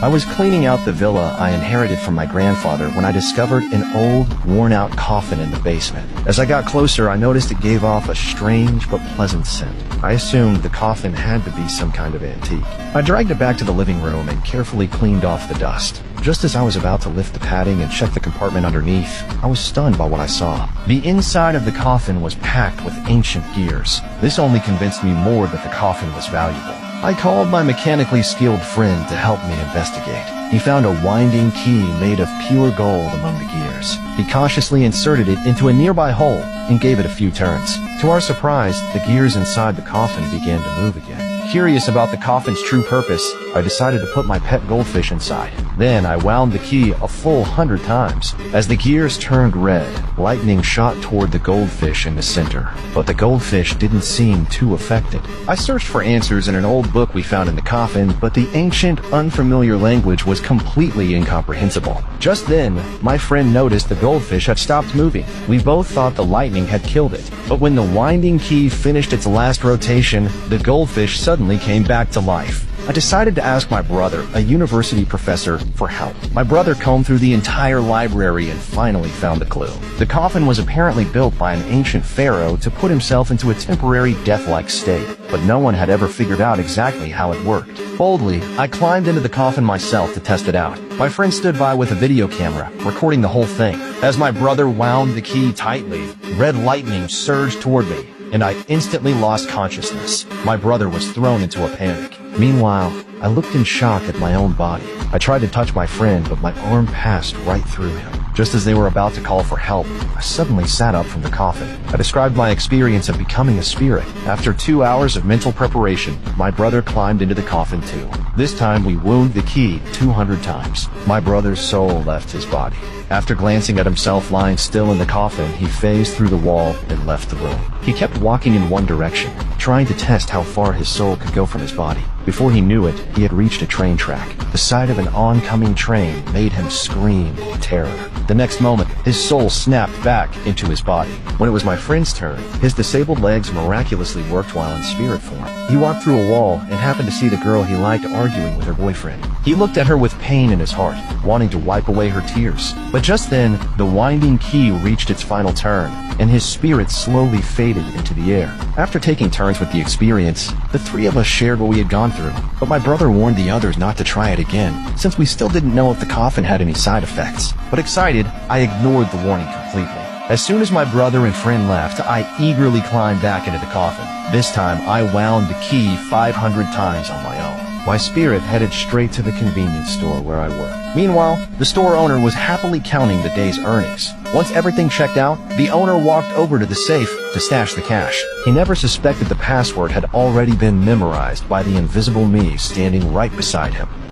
I was cleaning out the villa I inherited from my grandfather when I discovered an old, worn-out coffin in the basement. As I got closer, I noticed it gave off a strange but pleasant scent. I assumed the coffin had to be some kind of antique. I dragged it back to the living room and carefully cleaned off the dust. Just as I was about to lift the padding and check the compartment underneath, I was stunned by what I saw. The inside of the coffin was packed with ancient gears. This only convinced me more that the coffin was valuable. I called my mechanically skilled friend to help me investigate. He found a winding key made of pure gold among the gears. He cautiously inserted it into a nearby hole and gave it a few turns. To our surprise, the gears inside the coffin began to move again. Curious about the coffin's true purpose, I decided to put my pet goldfish inside. Then I wound the key a full 100 times. As the gears turned red, lightning shot toward the goldfish in the center. But the goldfish didn't seem too affected. I searched for answers in an old book we found in the coffin, but the ancient, unfamiliar language was completely incomprehensible. Just then, my friend noticed the goldfish had stopped moving. We both thought the lightning had killed it. But when the winding key finished its last rotation, the goldfish suddenly came back to life. I decided to ask my brother, a university professor, for help. My brother combed through the entire library and finally found the clue. The coffin was apparently built by an ancient pharaoh to put himself into a temporary death-like state, but no one had ever figured out exactly how it worked. Boldly, I climbed into the coffin myself to test it out. My friend stood by with a video camera, recording the whole thing. As my brother wound the key tightly, red lightning surged toward me, and I instantly lost consciousness. My brother was thrown into a panic. Meanwhile, I looked in shock at my own body. I tried to touch my friend, but my arm passed right through him. Just as they were about to call for help, I suddenly sat up from the coffin. I described my experience of becoming a spirit. After 2 hours of mental preparation, my brother climbed into the coffin too. This time we wound the key 200 times. My brother's soul left his body. After glancing at himself lying still in the coffin, he phased through the wall and left the room. He kept walking in one direction, trying to test how far his soul could go from his body. Before he knew it, he had reached a train track. The sight of an oncoming train made him scream in terror. The next moment, his soul snapped back into his body. When it was my friend's turn, his disabled legs miraculously worked while in spirit form. He walked through a wall and happened to see the girl he liked arguing with her boyfriend. He looked at her with pain in his heart, wanting to wipe away her tears. But just then, the winding key reached its final turn, and his spirit slowly faded into the air. After taking turns with the experience, the three of us shared what we had gone through, but my brother warned the others not to try it again, since we still didn't know if the coffin had any side effects. But excited, I ignored the warning completely. As soon as my brother and friend left, I eagerly climbed back into the coffin. This time, I wound the key 500 times on my own. My spirit headed straight to the convenience store where I worked. Meanwhile, the store owner was happily counting the day's earnings. Once everything checked out, the owner walked over to the safe to stash the cash. He never suspected the password had already been memorized by the invisible me standing right beside him.